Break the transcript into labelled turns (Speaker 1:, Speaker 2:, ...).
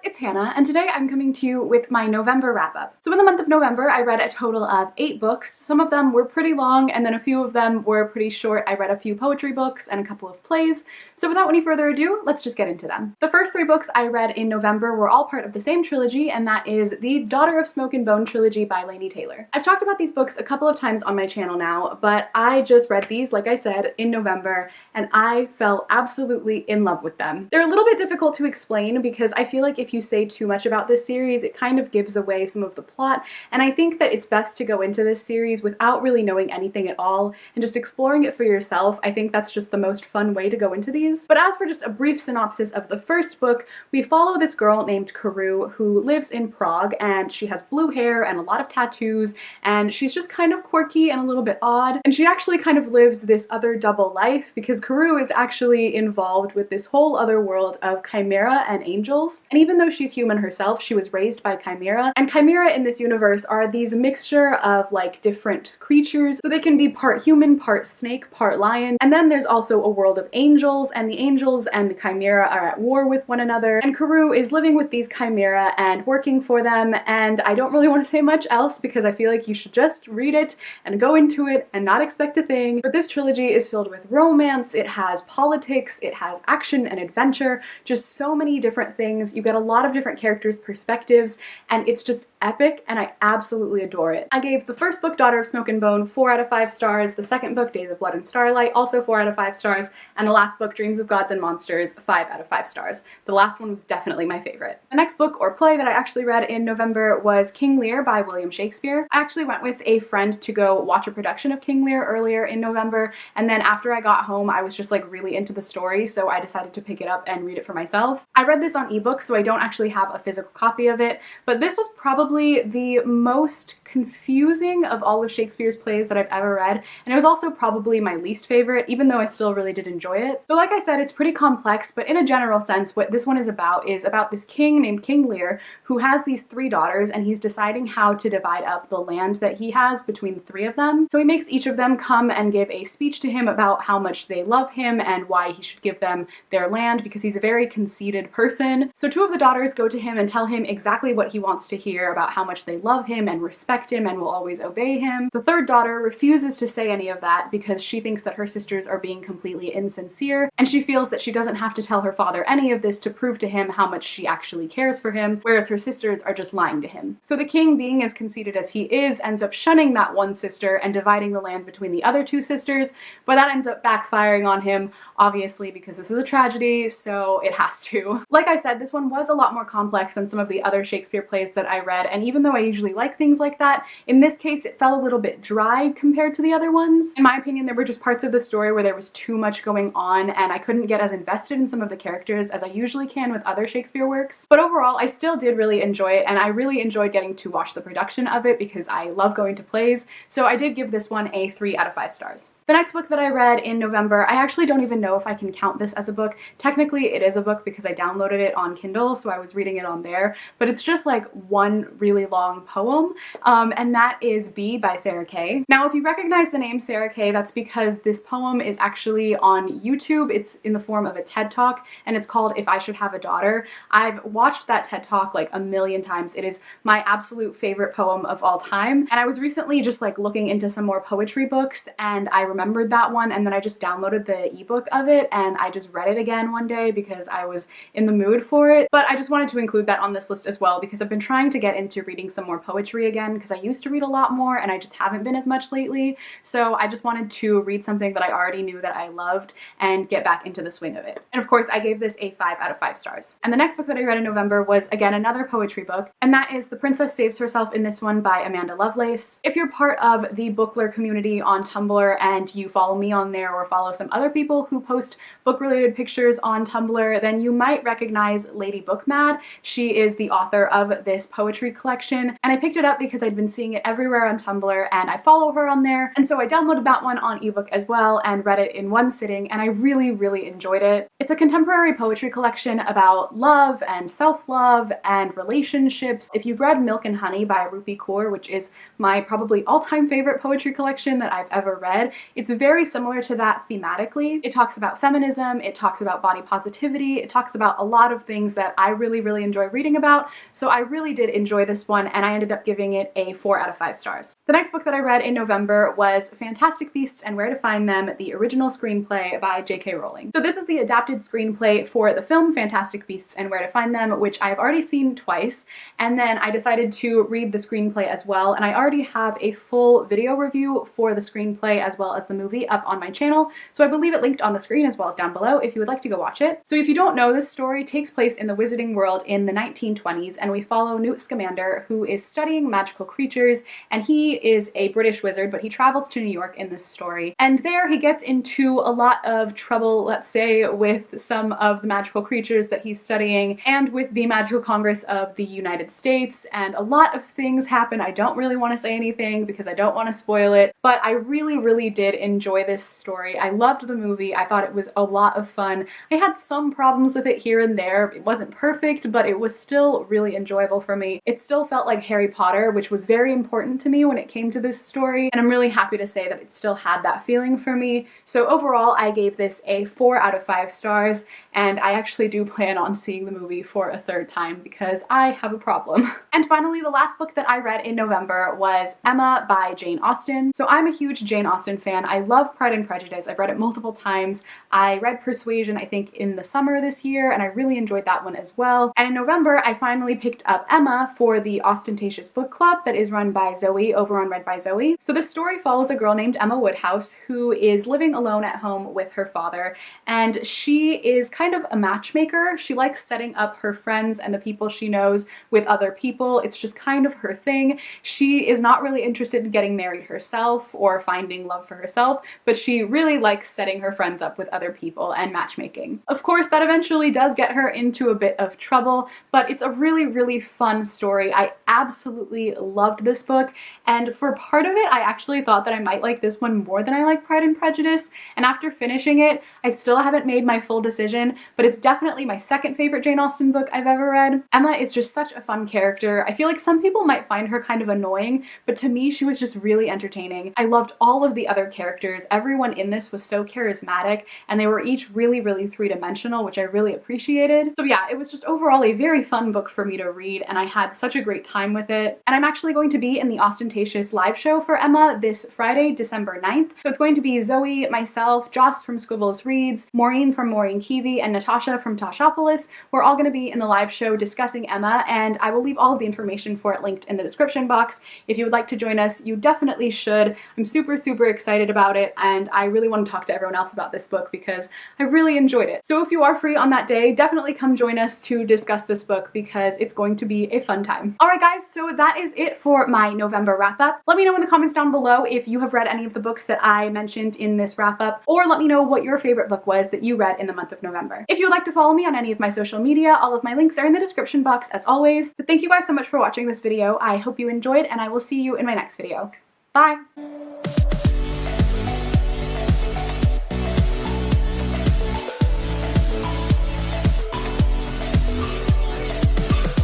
Speaker 1: it's Hannah, and today I'm coming to you with my November wrap-up. So in the month of November, I read a total of 8 books. Some of them were pretty long, and then a few of them were pretty short. I read a few poetry books and a couple of plays. So without any further ado, let's just get into them. The first 3 books I read in November were all part of the same trilogy, and that is the Daughter of Smoke and Bone trilogy by Laini Taylor. I've talked about these books a couple of times on my channel now, but I just read these, like I said, in November, and I fell absolutely in love with them. They're a little bit difficult to explain because I feel like if you say too much about this series, it kind of gives away some of the plot, and I think that it's best to go into this series without really knowing anything at all and just exploring it for yourself. I think that's just the most fun way to go into these. But as for just a brief synopsis of the first book, we follow this girl named Karou who lives in Prague, and she has blue hair and a lot of tattoos, and she's just kind of quirky and a little bit odd, and she actually kind of lives this other double life because Karou is actually involved with this whole other world of chimera and angels. And even though she's human herself, she was raised by chimera, and chimera in this universe are these mixture of like different creatures, so they can be part human, part snake, part lion. And then there's also a world of angels, and the angels and the chimera are at war with one another, and Karou is living with these chimera and working for them. And I don't really want to say much else because I feel like you should just read it and go into it and not expect a thing. But this trilogy is filled with romance, it has politics, it has action and adventure, just so many different things. You get a lot of different characters' perspectives, and it's just epic, and I absolutely adore it. I gave the first book, Daughter of Smoke and Bone, 4 out of 5 stars, the second book, Days of Blood and Starlight, also 4 out of 5 stars, and the last book, Dreams of Gods and Monsters, 5 out of 5 stars. The last one was definitely my favorite. The next book or play that I actually read in November was King Lear by William Shakespeare. I actually went with a friend to go watch a production of King Lear earlier in November, and then after I got home, I was just like really into the story, so I decided to pick it up and read it for myself. I read this on ebook, so I don't actually have a physical copy of it, but this was probably the most confusing of all of Shakespeare's plays that I've ever read, and it was also probably my least favorite, even though I still really did enjoy it. So like I said, it's pretty complex, but in a general sense, what this one is about this king named King Lear who has these 3 daughters, and he's deciding how to divide up the land that he has between the 3 of them. So he makes each of them come and give a speech to him about how much they love him and why he should give them their land, because he's a very conceited person. So 2 of the daughters go to him and tell him exactly what he wants to hear about how much they love him and respect him and will always obey him. The 3rd daughter refuses to say any of that because she thinks that her sisters are being completely insincere, and she feels that she doesn't have to tell her father any of this to prove to him how much she actually cares for him, whereas her sisters are just lying to him. So the king, being as conceited as he is, ends up shunning that one sister and dividing the land between the other 2 sisters, but that ends up backfiring on him, obviously, because this is a tragedy, so it has to. Like I said, this one was a lot more complex than some of the other Shakespeare plays that I read, and even though I usually like things like that, in this case it felt a little bit dry compared to the other ones. In my opinion, there were just parts of the story where there was too much going on, and I couldn't get as invested in some of the characters as I usually can with other Shakespeare works. But overall, I still did really enjoy it, and I really enjoyed getting to watch the production of it because I love going to plays, so I did give this one a 3 out of 5 stars. The next book that I read in November, I actually don't even know if I can count this as a book. Technically it is a book because I downloaded it on Kindle, so I was reading it on there, but it's just like one really long poem, and that is Bee by Sarah Kay. Now if you recognize the name Sarah Kay, that's because this poem is actually on YouTube. It's in the form of a TED Talk, and it's called If I Should Have a Daughter. I've watched that TED Talk like a million times. It is my absolute favorite poem of all time, and I was recently just like looking into some more poetry books, and I remembered that one, and then I just downloaded the ebook of it and I just read it again one day because I was in the mood for it. But I just wanted to include that on this list as well because I've been trying to get into reading some more poetry again because I used to read a lot more and I just haven't been as much lately. So I just wanted to read something that I already knew that I loved and get back into the swing of it. And of course I gave this a 5 out of 5 stars. And the next book that I read in November was again another poetry book, and that is The Princess Saves Herself in This One by Amanda Lovelace. If you're part of the Bookler community on Tumblr and you follow me on there or follow some other people who post book-related pictures on Tumblr, then you might recognize Lady Bookmad. She is the author of this poetry collection, and I picked it up because I'd been seeing it everywhere on Tumblr and I follow her on there, and so I downloaded that one on ebook as well and read it in one sitting, and I really enjoyed it. It's a contemporary poetry collection about love and self-love and relationships. If you've read Milk and Honey by Rupi Kaur, which is my probably all-time favorite poetry collection that I've ever read, It's very similar to that thematically. It talks about feminism, it talks about body positivity, it talks about a lot of things that I really enjoy reading about, so I really did enjoy this one, and I ended up giving it a 4 out of 5 stars. The next book that I read in November was Fantastic Beasts and Where to Find Them, the original screenplay by J.K. Rowling. So this is the adapted screenplay for the film Fantastic Beasts and Where to Find Them, which I've already seen twice, and then I decided to read the screenplay as well, and I already have a full video review for the screenplay as well as the movie up on my channel, so I believe it linked on the screen as well as down below if you would like to go watch it. So if you don't know, this story takes place in the wizarding world in the 1920s, and we follow Newt Scamander, who is studying magical creatures, and he is a British wizard, but he travels to New York in this story, and there he gets into a lot of trouble, let's say, with some of the magical creatures that he's studying and with the Magical Congress of the United States, and a lot of things happen. I don't really want to say anything because I don't want to spoil it, but I really did enjoy this story. I loved the movie. I thought it was a lot of fun. I had some problems with it here and there. It wasn't perfect, but it was still really enjoyable for me. It still felt like Harry Potter, which was very important to me when it came to this story, and I'm really happy to say that it still had that feeling for me. So overall, I gave this a 4 out of 5 stars, and I actually do plan on seeing the movie for a 3rd time because I have a problem. And finally, the last book that I read in November was Emma by Jane Austen. So I'm a huge Jane Austen fan. I love Pride and Prejudice. I've read it multiple times. I read Persuasion, I think, in the summer this year, and I really enjoyed that one as well. And in November, I finally picked up Emma for the Ausentatious book club that is run by Zoe over on readbyzoe. So this story follows a girl named Emma Woodhouse who is living alone at home with her father, and she is kind of a matchmaker. She likes setting up her friends and the people she knows with other people. It's just kind of her thing. She is not really interested in getting married herself or finding love for herself, but she really likes setting her friends up with other people and matchmaking. Of course, that eventually does get her into a bit of trouble, but it's a really fun story. I absolutely loved this book, and for part of it, I actually thought that I might like this one more than I like Pride and Prejudice, and after finishing it, I still haven't made my full decision, but it's definitely my 2nd favorite Jane Austen book I've ever read. Emma is just such a fun character. I feel like some people might find her kind of annoying, but to me, she was just really entertaining. I loved all of the other characters. Everyone in this was so charismatic, and they were each really three-dimensional, which I really appreciated. So yeah, it was just overall a very fun book for me to read, and I had such a great time with it. And I'm actually going to be in the Ausentatious live show for Emma this Friday, December 9th. So it's going to be Zoe, myself, Joss from Squibbles Reads, Maureen from Maureen Keevy, and Natasha from Toshopolis. We're all going to be in the live show discussing Emma, and I will leave all of the information for it linked in the description box. If you would like to join us, you definitely should. I'm super excited about it, and I really want to talk to everyone else about this book because I really enjoyed it. So if you are free on that day, definitely come join us to discuss this book because it's going to be a fun time. Alright guys, so that is it for my November wrap up. Let me know in the comments down below if you have read any of the books that I mentioned in this wrap up, or let me know what your favorite book was that you read in the month of November. If you would like to follow me on any of my social media, all of my links are in the description box as always. But thank you guys so much for watching this video. I hope you enjoyed, and I will see you in my next video. Bye!